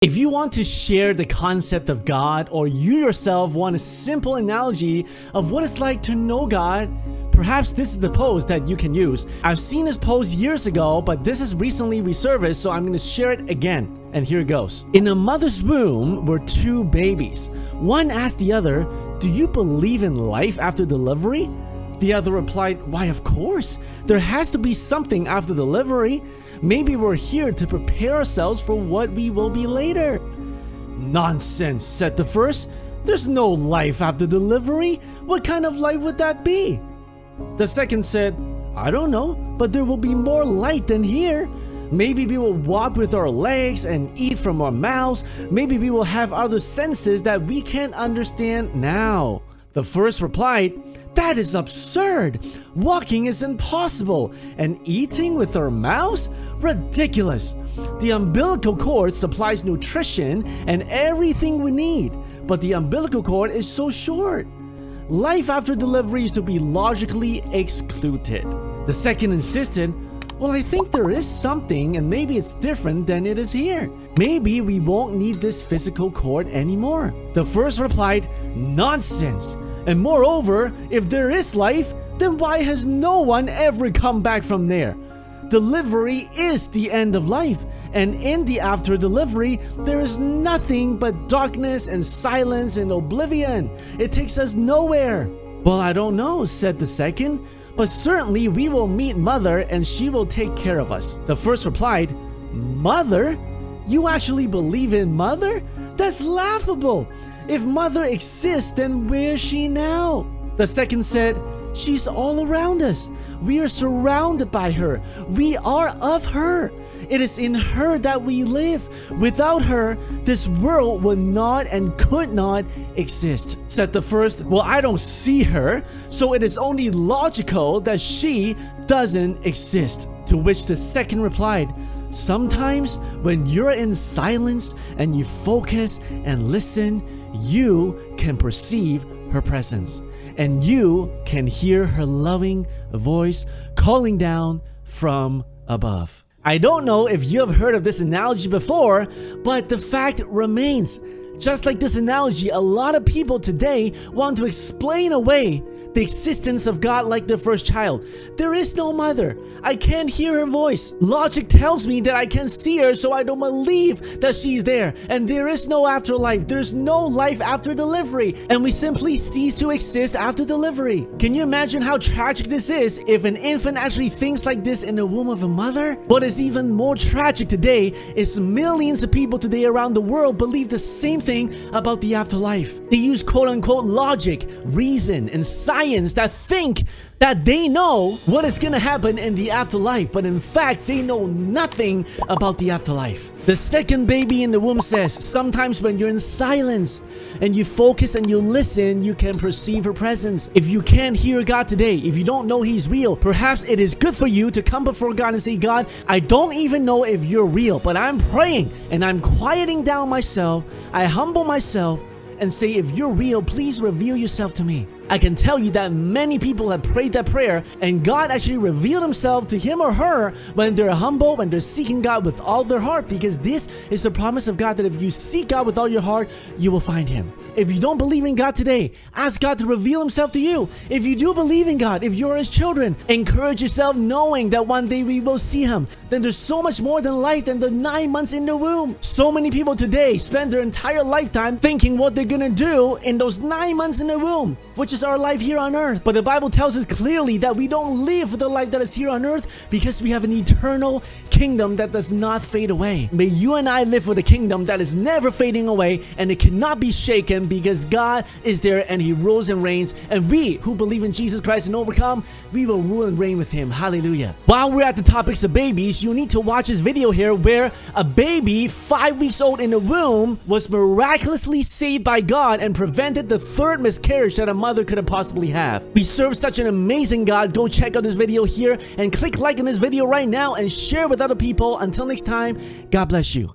If you want to share the concept of God, or you yourself want a simple analogy of what it's like to know God, perhaps this is the pose that you can use. I've seen this pose years ago, but this is recently resurfaced, so I'm going to share it again. And here it goes. In a mother's womb were two babies. One asked the other, "Do you believe in life after delivery?" The other replied, "Why, of course. There has to be something after delivery. Maybe we're here to prepare ourselves for what we will be later." "Nonsense," said the first. "There's no life after delivery. What kind of life would that be?" The second said, "I don't know, but there will be more light than here. Maybe we will walk with our legs and eat from our mouths. Maybe we will have other senses that we can't understand now." The first replied, "That is absurd. Walking is impossible. And eating with our mouths? Ridiculous. The umbilical cord supplies nutrition and everything we need, but the umbilical cord is so short. Life after delivery is to be logically excluded." The second insisted, "Well, I think there is something, and maybe it's different than it is here. Maybe we won't need this physical cord anymore." The first replied, "Nonsense. And moreover, if there is life, then why has no one ever come back from there? Delivery is the end of life, and in the after delivery, there is nothing but darkness and silence and oblivion. It takes us nowhere." "Well, I don't know," said the second, "but certainly we will meet Mother and she will take care of us." The first replied, "Mother? You actually believe in Mother? That's laughable. If Mother exists, then where is she now?" The second said, "She's all around us. We are surrounded by her. We are of her. It is in her that we live. Without her, this world would not and could not exist." Said the first, "Well, I don't see her, so it is only logical that she doesn't exist." To which the second replied, "Sometimes when you're in silence and you focus and listen, you can perceive her presence, and you can hear her loving voice calling down from above." I don't know if you have heard of this analogy before, but the fact remains. Just like this analogy, a lot of people today want to explain away the existence of God like their first child. There is no mother. I can't hear her voice. Logic tells me that I can't see her, so I don't believe that she's there. And there is no afterlife. There's no life after delivery. And we simply cease to exist after delivery. Can you imagine how tragic this is if an infant actually thinks like this in the womb of a mother? What is even more tragic today is millions of people today around the world believe the same thing about the afterlife. They use quote-unquote logic, reason, and science that think that they know what is going to happen in the afterlife, but in fact, they know nothing about the afterlife. The second baby in the womb says, sometimes when you're in silence and you focus and you listen, you can perceive her presence. If you can't hear God today, if you don't know He's real, perhaps it is good for you to come before God and say, "God, I don't even know if you're real, but I'm praying and I'm quieting down myself. I humble myself and say, if you're real, please reveal yourself to me." I can tell you that many people have prayed that prayer, and God actually revealed Himself to him or her when they're humble, when they're seeking God with all their heart, because this is the promise of God that if you seek God with all your heart, you will find Him. If you don't believe in God today, ask God to reveal Himself to you. If you do believe in God, if you're His children, encourage yourself knowing that one day we will see Him. Then there's so much more than life than the 9 months in the womb. So many people today spend their entire lifetime thinking what they're gonna do in those 9 months in the womb, which is our life here on earth. But the Bible tells us clearly that we don't live for the life that is here on earth, because we have an eternal kingdom that does not fade away. May you and I live for the kingdom that is never fading away, and it cannot be shaken, because God is there and He rules and reigns, and we who believe in Jesus Christ and overcome, we will rule and reign with Him. Hallelujah. While we're at the topics of babies, you need to watch this video here where a baby 5 weeks old in the womb was miraculously saved by God and prevented the third miscarriage that a mother could have possibly have. We serve such an amazing God. Go check out this video here and click like on this video right now and share with other people. Until next time, God bless you.